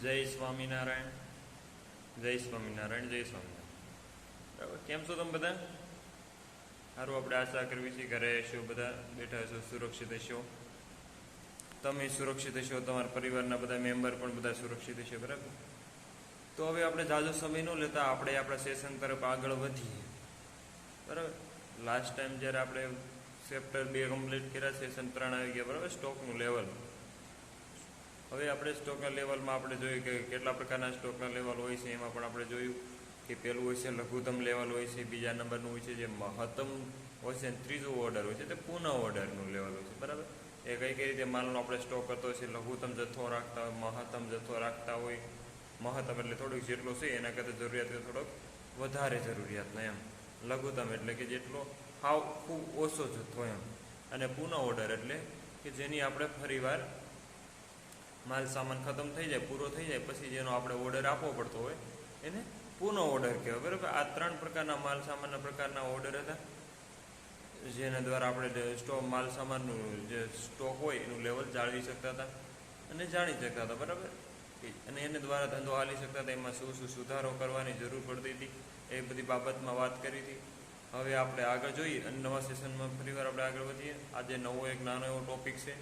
જય સ્વામિનારાયણ. જય સ્વામિનારાયણ. જય સ્વામિનારાયણ. બરાબર, કેમ છો તમે બધા? સારું, આપણે આશા કરવી છે ઘરે હશો, બધા બેઠા હશો, સુરક્ષિત હશો. તમે સુરક્ષિત હશો, તમારા પરિવારના બધા મેમ્બર પણ બધા સુરક્ષિત હશે. બરાબર, તો હવે આપણે ઝાઝો સમય ન લેતા આપણે આપણા સેશન તરફ આગળ વધીએ. બરાબર, લાસ્ટ ટાઈમ જ્યારે આપણે ચેપ્ટર 2 કમ્પ્લીટ કર્યા, સેશન 3 આવી ગયા. બરાબર, સ્ટોકનું લેવલ. હવે આપણે સ્ટોકના લેવલમાં આપણે જોયું કે કેટલા પ્રકારના સ્ટોકના લેવલ હોય છે. એમાં પણ આપણે જોયું કે પહેલું હોય છે લઘુત્તમ લેવલ હોય છે, બીજા નંબરનું હોય છે જે મહત્તમ હોય છે, ત્રીજું ઓર્ડર હોય છે તે પુનઃ ઓર્ડરનું લેવલ હોય છે. બરાબર, એ કઈ રીતે માલનો આપણે સ્ટોક કરતો હોય છે. લઘુત્તમ જથ્થો રાખતા હોય, મહત્તમ જથ્થો રાખતા હોય. મહત્તમ એટલે થોડુંક જેટલો છે એના કરતાં જરૂરિયાત થોડોક વધારે જરૂરિયાતનો એમ. લઘુત્તમ એટલે કે જેટલો હાવ ખૂબ ઓછો જથ્થો એમ. અને પુનઃ ઓર્ડર એટલે કે જેની આપણે ફરીવાર માલ સામાન ખતમ થઈ જાય, પૂરો થઈ જાય પછી જેનો આપણે ઓર્ડર આપવો પડતો હોય એને પુનઃ ઓર્ડર કહેવાય. બરાબર, આ 3 પ્રકારના માલ સામાનના પ્રકારના ઓર્ડર હતા જેના દ્વારા આપણે માલ સામાનનું જે સ્ટોક હોય એનું લેવલ જાળવી શકતા હતા અને જાણી શકતા હતા. બરાબર, અને એને દ્વારા ધંધો હાલી શકતા હતા. એમાં શું શું સુધારો કરવાની જરૂર પડતી હતી એ બધી બાબતમાં વાત કરી હતી. હવે આપણે આગળ જોઈએ અને નવા સેશનમાં ફરીવાર આપણે આગળ વધીએ. આજે નવો એક નાનો એવો ટોપિક છે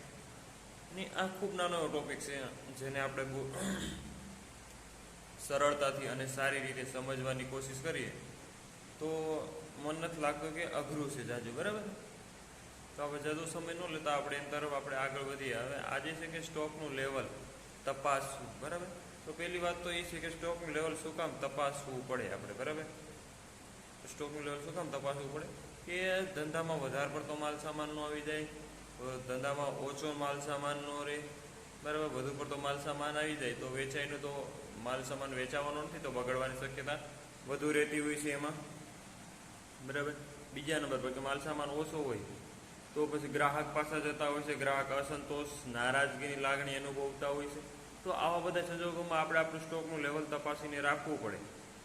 ને આ ખૂબ નાનો એવો ટોપિક છે જેને આપણે બહુ સરળતાથી અને સારી રીતે સમજવાની કોશિશ કરીએ તો મન નથી લાગતું કે અઘરું છે જાજુ. બરાબર, તો આપણે જાજુ સમય ન લેતા આપણે એની તરફ આપણે આગળ વધીએ. હવે આજે છે કે સ્ટોકનું લેવલ તપાસવું. બરાબર, તો પહેલી વાત તો એ છે કે સ્ટોકનું લેવલ શું કામ તપાસવું પડે આપણે. બરાબર, સ્ટોકનું લેવલ શું કામ તપાસવું પડે કે ધંધામાં વધારે પડતો માલ સામાન નો આવી જાય, ધંધામાં ઓછો માલ સામાન નો રહે. બરાબર, વધુ પડતો માલ સામાન આવી જાય તો વેચાઈનો તો માલ સામાન વેચાવાનો નથી તો બગડવાની શક્યતા વધુ રહેતી હોય છે એમાં. બરાબર, બીજા નંબર પર કે માલ સામાન ઓછો હોય તો પછી ગ્રાહક પાછા જતા હોય છે, ગ્રાહક અસંતોષ નારાજગીની લાગણી અનુભવતા હોય છે. તો આવા બધા સંજોગોમાં આપણે આપણું સ્ટોકનું લેવલ તપાસીને રાખવું પડે.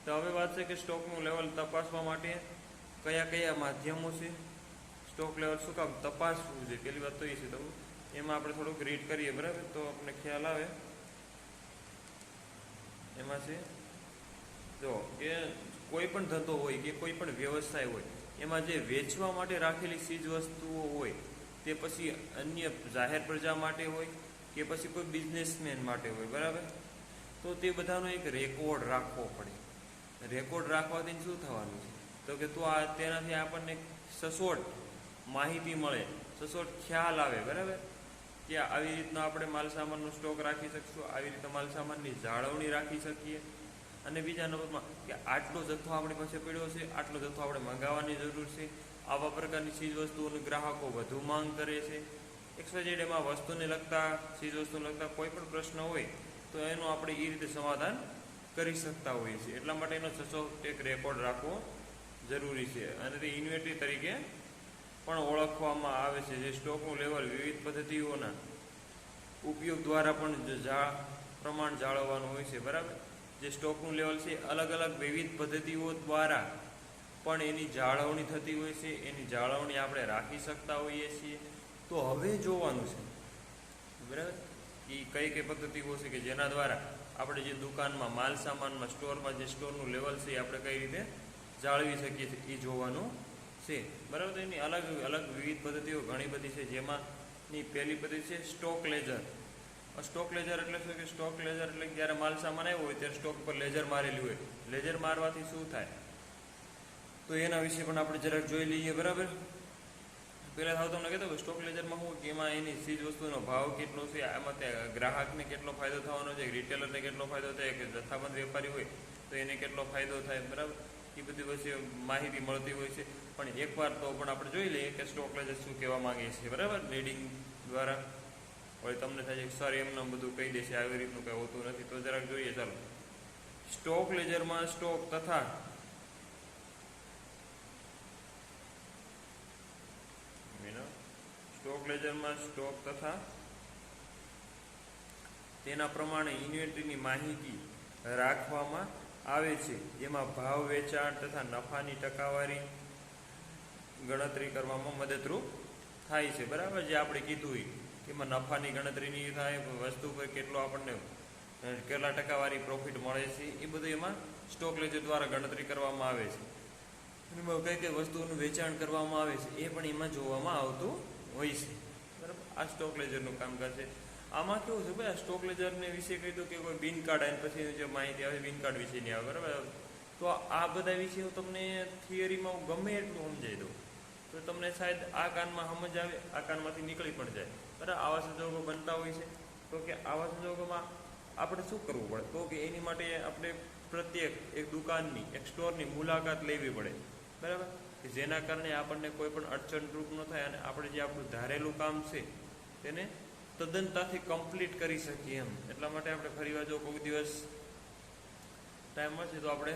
તો હવે વાત છે કે સ્ટોકનું લેવલ તપાસવા માટે કયા કયા માધ્યમો છે, સ્ટોક લેવલ શું કામ તપાસવું છે. પહેલી વાત તો એ છે, તો એમાં આપણે થોડુંક રીડ કરીએ. બરાબર, તો આપણને ખ્યાલ આવે. એમાં છે જો કે કોઈ પણ ધંધો હોય કે કોઈ પણ વ્યવસાય હોય એમાં જે વેચવા માટે રાખેલી ચીજ વસ્તુઓ હોય તે પછી અન્ય જાહેર પ્રજા માટે હોય કે પછી કોઈ બિઝનેસમેન માટે હોય. બરાબર, તો તે બધાનો એક રેકોર્ડ રાખવો પડે. રેકોર્ડ રાખવાથી શું થવાનું છે તો કે તેનાથી આપણને સચોટ માહિતી મળે, સચોટ ખ્યાલ આવે. બરાબર, કે આવી રીતના આપણે માલ સામાનનો સ્ટોક રાખી શકીશું, આવી રીતના માલ સામાનની જાળવણી રાખી શકીએ. અને બીજા નંબરમાં કે આટલો જથ્થો આપણી પાસે પડ્યો છે, આટલો જથ્થો આપણે મંગાવવાની જરૂર છે. આવા પ્રકારની ચીજ વસ્તુઓની ગ્રાહકો વધુ માંગ કરે છે. XYZ એમાં વસ્તુને લગતા, ચીજ વસ્તુને લગતા કોઈ પણ પ્રશ્ન હોય તો એનું આપણે એ રીતે સમાધાન કરી શકતા હોઈએ છીએ. એટલા માટે એનો સચોટ એક રેકોર્ડ રાખવો જરૂરી છે. અને તે ઇન્વેન્ટરી તરીકે પણ ઓળખવામાં આવે છે. જે સ્ટોકનું લેવલ વિવિધ પદ્ધતિઓના ઉપયોગ દ્વારા પણ પ્રમાણ જાળવવાનું હોય છે. બરાબર, જે સ્ટોકનું લેવલ છે અલગ અલગ વિવિધ પદ્ધતિઓ દ્વારા પણ એની જાળવણી થતી હોય છે. એની જાળવણી આપણે રાખી શકતા હોઈએ છીએ. તો હવે જોવાનું છે બરાબર એ કઈ કઈ પદ્ધતિઓ છે કે જેના દ્વારા આપણે જે દુકાનમાં માલ સામાનમાં સ્ટોરમાં જે સ્ટોરનું લેવલ છે એ આપણે કઈ રીતે જાળવી શકીએ છીએ એ જોવાનું છે. બરાબર, એની અલગ અલગ વિવિધ પદ્ધતિઓ ઘણી બધી છે. જેમાંની પહેલી પદ્ધતિ છે સ્ટોક લેજર. સ્ટોક લેજર એટલે શું કે સ્ટોક લેજર એટલે જ્યારે માલ સામાન આવ્યો હોય ત્યારે સ્ટોક પર લેજર મારેલી હોય. લેજર મારવાથી શું થાય તો એના વિશે પણ આપણે જરાક જોઈ લઈએ. બરાબર, પહેલાં થાવ તમને કહેતો સ્ટોક લેજરમાં શું કે એમાં એની ચીજ વસ્તુનો ભાવ કેટલો છે, એમાં ગ્રાહકને કેટલો ફાયદો થવાનો છે, રિટેલરને કેટલો ફાયદો થાય, કે જથ્થાબંધ વેપારી હોય તો એને કેટલો ફાયદો થાય. બરાબર, એ બધી વચ્ચે માહિતી મળતી હોય છે. પણ એકવાર તો પણ આપણે જોઈ લઈએ કે સ્ટોક લેજર શું કહેવા માંગે છે. બરાબર, રીડિંગ દ્વારા હવે તમને થાય છે કે સર એમને બધું કહી દેશે, આવી રીતનું કંઈ હોતું નથી. તો જરાક જોઈએ. ચાલો, સ્ટોક લેજરમાં સ્ટોક તથા સ્ટોક લેજરમાં સ્ટોક તથા તેના પ્રમાણે ઇન્વેન્ટરીની માહિતી રાખવામાં આવે છે. જેમાં ભાવ, વેચાણ તથા નફાની ટકાવારી ગણતરી કરવામાં મદદરૂપ થાય છે. બરાબર, જે આપણે કીધું કે એમાં નફાની ગણતરી નહીં થાય, વસ્તુ પર કેટલો આપણને કેટલા ટકાવારી પ્રોફિટ મળે છે, એ બધું એમાં સ્ટોક લેજર દ્વારા ગણતરી કરવામાં આવે છે. એમાં કઈ કઈ વસ્તુઓનું વેચાણ કરવામાં આવે છે એ પણ એમાં જોવામાં આવતું હોય છે. બરાબર, આ સ્ટોક લેજરનું કામકાજ છે. આમાં કેવું છે ભાઈ, આ સ્ટોક લેજરને વિશે કહી દો કે કોઈ બિન કાર્ડ અને પછી જે માહિતી આવે બિન કાર્ડ વિશેની આવે. બરાબર, તો આ બધા વિશે હું તમને થિયરીમાં હું ગમે એટલું સમજાવી દઉં તો તમને શાયદ આ કાનમાં સમજ આવે, આ કાનમાંથી નીકળી પણ જાય. બરાબર, આવા સંજોગો બનતા હોય છે. તો કે આવા સંજોગોમાં આપણે શું કરવું પડે, તો કે એની માટે આપણે પ્રત્યેક એક દુકાનની, એક સ્ટોરની મુલાકાત લેવી પડે. બરાબર, કે જેના કારણે આપણને કોઈ પણ અડચણરૂપ ન થાય અને આપણે જે આપણું ધારેલું કામ છે તેને તદ્દનતાથી કમ્પ્લીટ કરી શકીએ એમ. એટલા માટે આપણે ફરીવાર જો કોઈ દિવસ ટાઈમ મળશે તો આપણે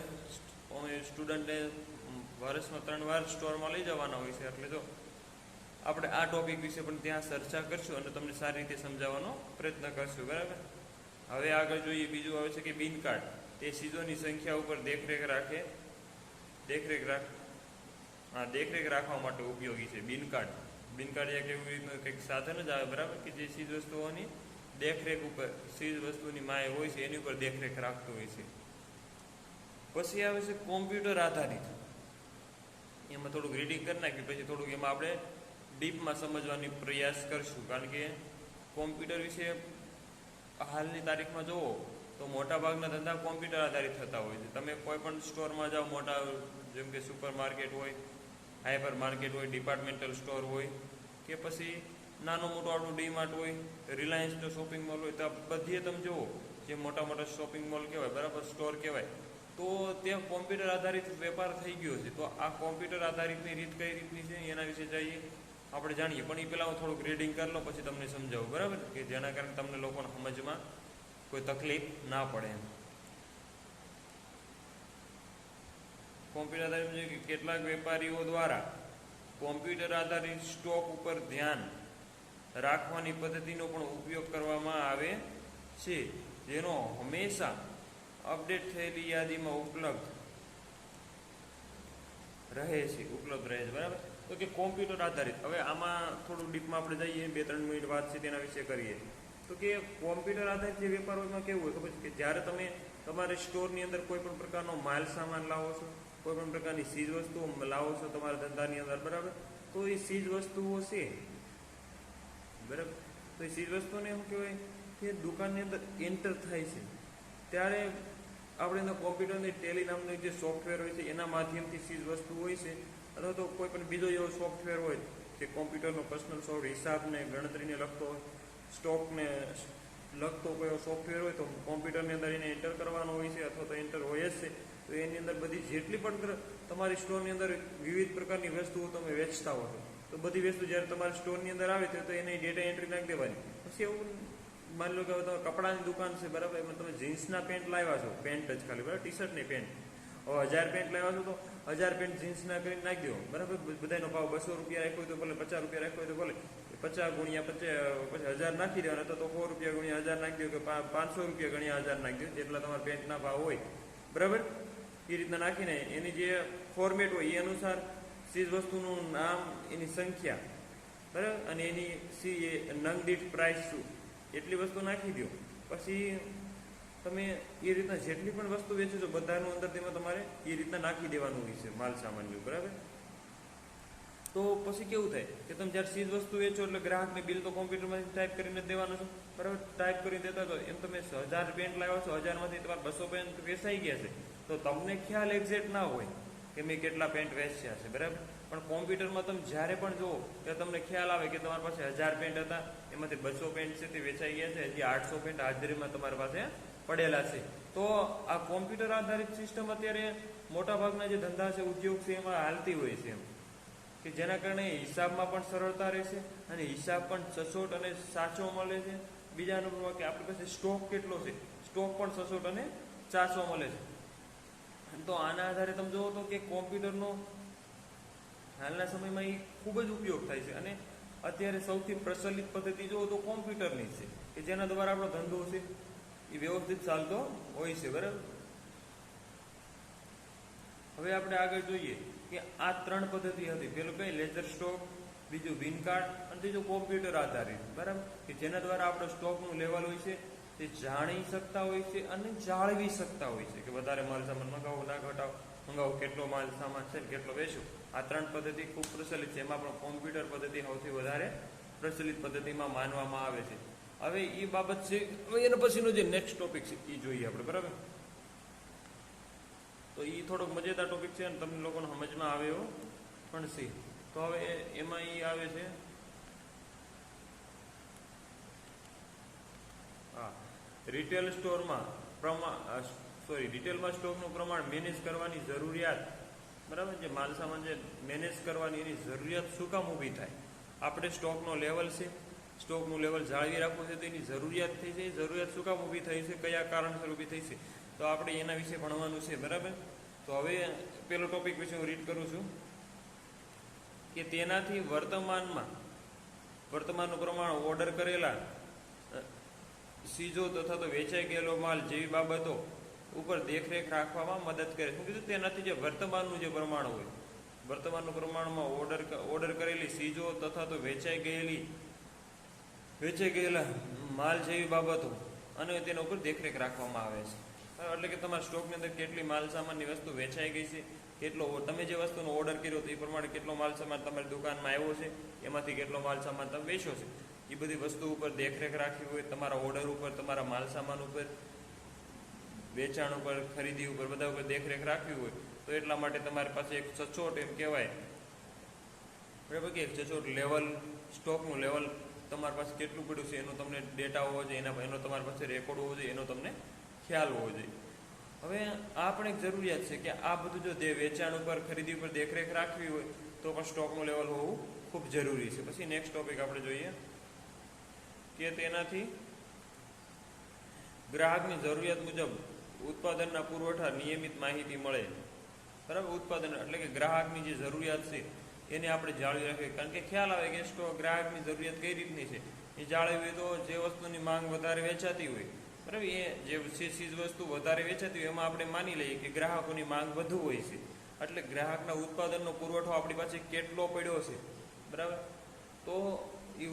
સ્ટુડન્ટને વર્ષમાં 3 વાર સ્ટોરમાં લઈ જવાના હોય છે. એટલે જો આપણે આ ટોપિક વિશે પણ ત્યાં ચર્ચા કરશું અને તમને સારી રીતે સમજાવવાનો પ્રયત્ન કરશું. બરાબર, હવે આગળ જોઈએ. બીજું આવે છે કે બિન કાર્ડ, તે ચીજોની સંખ્યા ઉપર દેખરેખ રાખવા માટે ઉપયોગી છે. બિન કાર્ડ એક એવું રીતનું કંઈક સાધન જ આવે. બરાબર, કે જે ચીજ વસ્તુઓની દેખરેખ ઉપર, ચીજ વસ્તુની માય હોય છે એની ઉપર દેખરેખ રાખતું હોય છે. પછી આવે છે કોમ્પ્યુટર આધારિત. એમાં થોડુંક રીડિંગ કરી નાખ્યું, પછી થોડુંક એમાં આપણે ડીપમાં સમજવાની પ્રયાસ કરશું. કારણ કે કોમ્પ્યુટર વિશે હાલની તારીખમાં જુઓ તો મોટાભાગના ધંધા કોમ્પ્યુટર આધારિત થતા હોય છે. તમે કોઈ પણ સ્ટોરમાં જાઓ, મોટા જેમ કે સુપર માર્કેટ હોય, હાઈપર માર્કેટ હોય, ડિપાર્ટમેન્ટલ સ્ટોર હોય, કે પછી નાનો મોટો આપણું ડીમાર્ટ હોય, રિલાયન્સનો શોપિંગ મોલ હોય, તો બધીએ તમે જુઓ જે મોટા મોટા શોપિંગ મોલ કહેવાય, બરાબર, સ્ટોર કહેવાય, તો ત્યાં કોમ્પ્યુટર આધારિત વેપાર થઈ ગયો છે. તો આ કોમ્પ્યુટર આધારિતની રીત કઈ રીતની છે એના વિશે જઈએ આપણે જાણીએ. પણ એ પહેલાં હું થોડુંક રીડિંગ કરી લઉં, પછી તમને સમજાવું. બરાબર, કે જેના કારણે તમને લોકોને સમજમાં કોઈ તકલીફ ના પડે એમ. કોમ્પ્યુટર આધારિત કેટલાક વેપારીઓ દ્વારા કોમ્પ્યુટર આધારિત સ્ટોક ઉપર ધ્યાન રાખવાની પદ્ધતિનો પણ ઉપયોગ કરવામાં આવે છે, જેનો હંમેશા અપડેટ થયેલી યાદીમાં ઉપલબ્ધ રહે છે. બરાબર, તો કે કોમ્પ્યુટર આધારિત. હવે આમાં થોડું ડીપમાં આપણે જઈએ, 2-3 મિનિટ વાત છે તેના વિશે કરીએ. તો કે કોમ્પ્યુટર આધારિત જે વેપારોમાં કેવું હોય ખબર છે કે જ્યારે તમે તમારે સ્ટોરની અંદર કોઈ પણ પ્રકારનો માલ સામાન લાવો છો, કોઈ પણ પ્રકારની ચીજ વસ્તુઓ લાવો છો તમારા ધંધાની અંદર, બરાબર, તો એ ચીજ વસ્તુઓ છે, બરાબર, તો એ ચીજ વસ્તુને શું કહેવાય કે દુકાનની અંદર એન્ટર થાય છે ત્યારે આપણે એના કોમ્પ્યુટરની ટેલી નામનું જે સોફ્ટવેર હોય છે એના માધ્યમથી ચીજ વસ્તુ હોય છે, અથવા તો કોઈ પણ બીજો એવો સોફ્ટવેર હોય કે કોમ્પ્યુટરનો પર્સનલ સોફ્ટવેર, હિસાબને ગણતરીને લગતો હોય, સ્ટોકને લગતો કોઈ સોફ્ટવેર હોય તો કોમ્પ્યુટરની અંદર એને એન્ટર કરવાનો હોય છે, અથવા તો એન્ટર હોય જ છે. તો એની અંદર બધી જેટલી પણ તમારી સ્ટોરની અંદર વિવિધ પ્રકારની વસ્તુઓ તમે વેચતા હો છો, તો બધી વસ્તુ જ્યારે તમારી સ્ટોરની અંદર આવે તો એની ડેટા એન્ટ્રી નાખી દેવાની. પછી એવું માની લો કે હવે તમે કપડાની દુકાન છે, બરાબર, એમાં તમે જીન્સના પેન્ટ લાવ્યા છો, પેન્ટ જ ખાલી, બરાબર, ટી શર્ટ નહીં, પેન્ટ. હવે 1000 પેન્ટ લાવ્યા છો તો 1000 પેન્ટ જીન્સના કરીને નાખી દો, બરાબર. બધાનો ભાવ 200 રૂપિયા રાખ્યો હોય તો ભલે, 50 રૂપિયા રાખ્યો હોય તો ભલે, 50 ગુણ્યા 50 પછી 1000 નાખી દેવાના, તો 100 રૂપિયા ગુણ્યા 1000 નાખી દો, કે 500 રૂપિયા ગુણ્યા 1000 નાખી દો, જેટલા તમારા પેન્ટના ભાવ હોય, બરાબર. એ રીતના નાખીને એની જે ફોર્મેટ હોય એ અનુસાર ચીજ વસ્તુનું નામ, એની સંખ્યા, બરાબર, અને એની નંગ દીઠ પ્રાઇસ શું, એટલી વસ્તુ નાખી દો. પછી તમે એ રીતના જેટલી પણ વસ્તુ વેચો છો બધાનું અંદર તેમાં તમારે એ રીતના નાખી દેવાનું હોય છે માલ સામાનનું, બરાબર. તો પછી કેવું થાય કે તમે જ્યારે ચીજ વસ્તુ વેચો એટલે ગ્રાહકને બિલ તો કોમ્પ્યુટરમાંથી ટાઈપ કરીને દેવાનું છે, બરાબર. ટાઈપ કરી દેતા તો એમ તમે 1000 પેન્ટ લાવ્યા છો, 1000માંથી તમારે 200 પેન્ટ વેચાઈ ગયા છે, તો તમને ખ્યાલ એક્ઝેક્ટ ના હોય કે મેં કેટલા પેન્ટ વેચ્યા છે, બરાબર. પણ કોમ્પ્યુટરમાં તમે જ્યારે પણ જુઓ ત્યારે તમને ખ્યાલ આવે કે તમારી પાસે 1000 પેન્ટ હતા, એમાંથી 200 પેન્ટ છે તે વેચાઈ ગયા છે, હજી 800 પેન્ટ હાજરીમાં તમારી પાસે પડેલા છે. તો આ કોમ્પ્યુટર આધારિત સિસ્ટમ અત્યારે મોટાભાગના જે ધંધા છે, ઉદ્યોગ છે, એમાં હાલતી હોય છે એમ, કે જેના કારણે હિસાબમાં પણ સરળતા રહેશે અને હિસાબ પણ સચોટ અને સાચો મળે છે. બીજા નંબરમાં કે આપણી પાસે સ્ટોક કેટલો છે, સ્ટોક પણ સચોટ અને સાચો મળે છે. તો આના આધારે તમે જુઓ તો કે કોમ્પ્યુટરનો હાલના સમયમાં એ ખૂબ જ ઉપયોગ થાય છે અને અત્યારે સૌથી પ્રચલિત પદ્ધતિ જુઓ તો કોમ્પ્યુટરની છે, કે જેના દ્વારા આપણો ધંધો છે એ વ્યવસ્થિત ચાલતો હોય છે, બરાબર. હવે આપણે આગળ જોઈએ કે આ 3 પદ્ધતિ હતી. પેલું કઈ લેજર સ્ટોક, બીજું બિન કાર્ડ અને ત્રીજું કોમ્પ્યુટર આધારિત, બરાબર, કે જેના દ્વારા આપણો સ્ટોકનું લેવલ હોય છે તે જાણી શકતા હોય છે અને જાળવી શકતા હોય છે કે વધારે માલ સામાન મંગાવો ના ઘટાવો, મંગાવો કેટલો માલ સામાન છે કેટલો વેચો. આ 3 પદ્ધતિ ખૂબ પ્રચલિત છે. એમાં પણ કોમ્પ્યુટર પદ્ધતિ સૌથી વધારે પ્રચલિત પદ્ધતિમાં માનવામાં આવે છે. હવે એ બાબત છે. હવે એના પછીનો જે નેક્સ્ટ ટોપિક છે એ જોઈએ આપણે, બરાબર. તો એ થોડોક મજેદાર ટોપિક છે અને તમને લોકોને સમજમાં આવે એવો પણ છે. તો હવે એમાં એ આવે છે રિટેલ સ્ટોરમાં રિટેલમાં સ્ટોકનું પ્રમાણ મેનેજ કરવાની જરૂરિયાત, બરાબર. જે માલ સામાન જે મેનેજ કરવાની એની જરૂરિયાત શું કામ ઊભી થાય? આપણે સ્ટોકનો લેવલ છે, સ્ટોકનું લેવલ જાળવી રાખવું છે તો એની જરૂરિયાત થઈ છે. જરૂરિયાત શું કામ ઊભી થઈ છે, કયા કારણસર ઊભી થઈ છે, તો આપણે એના વિશે ભણવાનું છે, બરાબર. તો હવે પેલો ટોપિક વિશે હું રીડ કરું છું કે તેનાથી વર્તમાનનું પ્રમાણ ઓર્ડર કરેલા ચીજો તથા તો વેચાઈ ગયેલો માલ જેવી બાબતો ઉપર દેખરેખ રાખવામાં મદદ કરે. શું કીધું? તેનાથી જે વર્તમાનનું જે પ્રમાણ હોય, વર્તમાનનું પ્રમાણમાં ઓર્ડર કરેલી ચીજો તથા તો વેચાઈ ગયેલા માલ જેવી બાબતો અને તેના ઉપર દેખરેખ રાખવામાં આવે છે. એટલે કે તમારા સ્ટોકની અંદર કેટલી માલ સામાનની વસ્તુ વેચાઈ ગઈ છે, કેટલો તમે જે વસ્તુનો ઓર્ડર કર્યો તો એ પ્રમાણે કેટલો માલ સામાન તમારી દુકાનમાં આવ્યો છે, એમાંથી કેટલો માલ સામાન તમે વેચો છે, એ બધી વસ્તુ ઉપર દેખરેખ રાખવી હોય. તમારા ઓર્ડર ઉપર, તમારા માલ સામાન ઉપર, વેચાણ ઉપર, ખરીદી ઉપર, બધા ઉપર દેખરેખ રાખવી હોય તો એટલા માટે તમારી પાસે એક સચોટ એમ કહેવાય, બરાબર, કે એક સચોટ લેવલ, સ્ટોકનું લેવલ તમારી પાસે કેટલું પડ્યું છે એનો તમને ડેટા હોવો જોઈએ, એનો તમારી પાસે રેકોર્ડ હોવો જોઈએ, એનો તમને ખ્યાલ હોવો જોઈએ. હવે આ પણ એક જરૂરિયાત છે કે આ બધું જો વેચાણ ઉપર, ખરીદી ઉપર દેખરેખ રાખવી હોય તો પણ સ્ટોકનું લેવલ હોવું ખૂબ જરૂરી છે. પછી નેક્સ્ટ ટોપિક આપણે જોઈએ કે તેનાથી ગ્રાહકની જરૂરિયાત મુજબ ઉત્પાદનના પુરવઠા નિયમિત માહિતી મળે, બરાબર. ઉત્પાદન એટલે કે ગ્રાહકની જે જરૂરિયાત છે એને આપણે જાળવી રાખવી, કારણ કે ખ્યાલ આવે કે ગ્રાહકની જરૂરિયાત કઈ રીતની છે. એ જાળવી તો જે વસ્તુની માંગ વધારે વેચાતી હોય, બરાબર, એ જે ચીજ વસ્તુ વધારે વેચાતી હોય એમાં આપણે માની લઈએ કે ગ્રાહકોની માંગ વધુ હોય છે. એટલે ગ્રાહકના ઉત્પાદનનો પુરવઠો આપણી પાસે કેટલો પડ્યો છે, બરાબર. તો એ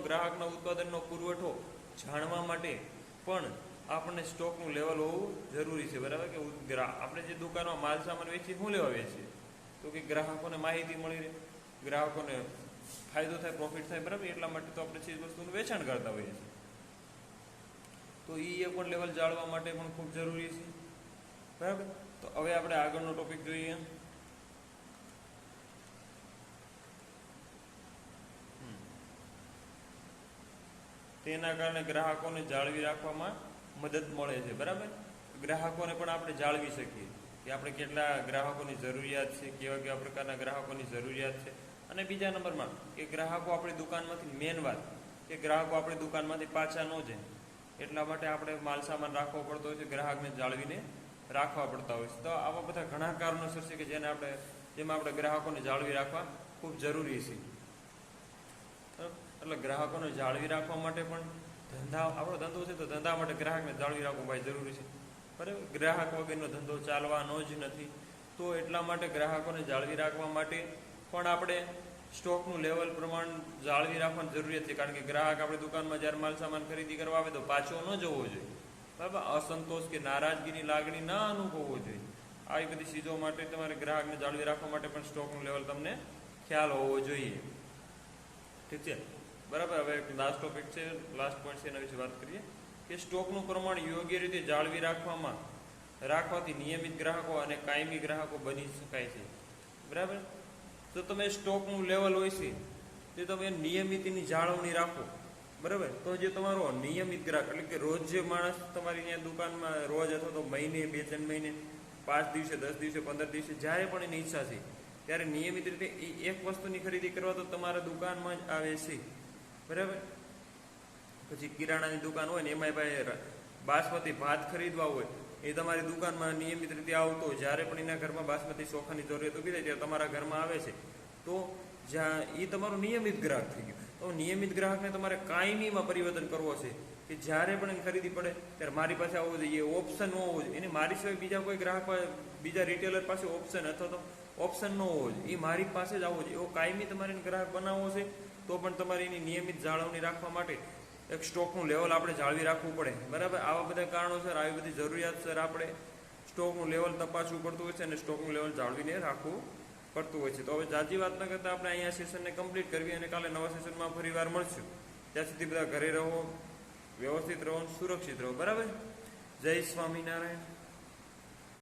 ગ્રાહકના ઉત્પાદનનો પુરવઠો જાણવા માટે પણ આપણને સ્ટોકનું લેવલ હોવું જરૂરી છે, બરાબર. કે આપણે જે દુકાનમાં માલ સામાન વેચીએ શું લેવા વેચીએ? તો કે ગ્રાહકોને માહિતી મળી રહે, ગ્રાહકોને ફાયદો થાય, પ્રોફિટ થાય, બરાબર. એટલા માટે તો આપણે ચીજ વસ્તુનું વેચાણ કરતા હોઈએ છીએ. તો એ પણ લેવલ જાળવા માટે પણ ખૂબ જરૂરી છે, બરાબર. તો હવે આપણે આગળનો ટોપિક જોઈએ. તેના કારણે ગ્રાહકોને જાળવી રાખવામાં મદદ મળે છે, બરાબર. ગ્રાહકોને પણ આપણે જાળવી શકીએ કે આપણે કેટલા ગ્રાહકોની જરૂરિયાત છે, કેવા કેવા પ્રકારના ગ્રાહકોની જરૂરિયાત છે. અને બીજા નંબરમાં કે ગ્રાહકો આપણી દુકાનમાંથી, મેન વાત કે ગ્રાહકો આપણી દુકાનમાંથી પાછા ન જાય એટલા માટે આપણે માલ સામાન રાખવો પડતો હોય છે, ગ્રાહકને જાળવીને રાખવા પડતા હોય છે. તો આવા બધા ઘણા કારણોસર છે કે જેમાં આપણે ગ્રાહકોને જાળવી રાખવા ખૂબ જરૂરી છે. એટલે ગ્રાહકોને જાળવી રાખવા માટે પણ આપણો ધંધો છે તો ધંધા માટે ગ્રાહકને જાળવી રાખવું ભાઈ જરૂરી છે, બરાબર. ગ્રાહક વગરનો ધંધો ચાલવાનો જ નથી. તો એટલા માટે ગ્રાહકોને જાળવી રાખવા માટે પણ આપણે સ્ટોકનું લેવલ પ્રમાણ જાળવી રાખવાની જરૂરિયાત છે. કારણ કે ગ્રાહક આપણી દુકાનમાં જ્યારે માલ સામાન ખરીદી કરવા આવે તો પાછો ન જવો જોઈએ, બરાબર. અસંતોષ કે નારાજગીની લાગણી ના અનુભવવો જોઈએ. આવી બધી ચીજો માટે તમારે ગ્રાહકને જાળવી રાખવા માટે પણ સ્ટોકનું લેવલ તમને ખ્યાલ હોવો જોઈએ, ઠીક છે, બરાબર. હવે એક લાસ્ટ ટોપિક છે, લાસ્ટ પોઈન્ટ છે, એના વિશે વાત કરીએ કે સ્ટોકનું પ્રમાણ યોગ્ય રીતે જાળવી રાખવાથી નિયમિત ગ્રાહકો અને કાયમી ગ્રાહકો બની શકાય છે, બરાબર. તો તમે સ્ટોકનું લેવલ હોય છે તે તમે નિયમિત એની જાળવણી રાખો, બરાબર. તો જે તમારો નિયમિત ગ્રાહક એટલે કે રોજ જે માણસ તમારી અહીંયા દુકાનમાં રોજ અથવા તો મહિને, 2-3 મહિને, 5 દિવસે, 10 દિવસે, 15 દિવસે જ્યારે પણ એની ઈચ્છા છે ત્યારે નિયમિત રીતે એ એક વસ્તુની ખરીદી કરવા તો તમારા દુકાનમાં જ આવે છે, બરાબર. પછી કિરાણાની દુકાન હોય ને એમાં ભાઈ બાસમતી ભાત ખરીદવા હોય એ તમારી દુકાનમાં નિયમિત રીતે આવતો, જ્યારે પણ એના ઘરમાં બાસમતી ચોખાની જરૂરિયાત ઊભી થાય ત્યારે તમારા ઘરમાં આવે છે તો જ્યાં એ તમારો નિયમિત ગ્રાહક થઈ ગયો. તો નિયમિત ગ્રાહકને તમારે કાયમીમાં પરિવર્તન કરવો છે કે જ્યારે પણ એને ખરીદી પડે ત્યારે મારી પાસે આવવો જોઈએ, ઓપ્શન ન હોવો જોઈએ. એને મારી સિવાય બીજા કોઈ ગ્રાહક, બીજા રિટેલર પાસે ઓપ્શન અથવા તો ઓપ્શન ન હોવો જોઈએ, એ મારી પાસે જ આવવો જોઈએ. એવો કાયમી તમારે ગ્રાહક બનાવવો છે. તો પણ તમારે એની નિયમિત જાળવણી રાખવા માટે એક સ્ટોકનું લેવલ આપણે જાળવી રાખવું પડે, બરાબર. આવા બધા કારણોસર, આવી બધી જરૂરિયાતસર આપણે સ્ટોકનું લેવલ તપાસવું પડતું હોય છે અને સ્ટોકનું લેવલ જાળવીને રાખવું પડતું હોય છે. તો હવે જાજી વાત ન કરતાં આપણે અહીંયા સેશનને કમ્પ્લીટ કરવી અને કાલે નવા સેશનમાં ફરી વાર મળશું. ત્યાં સુધી બધા ઘરે રહો, વ્યવસ્થિત રહો, સુરક્ષિત રહો, બરાબર. જય સ્વામિનારાયણ.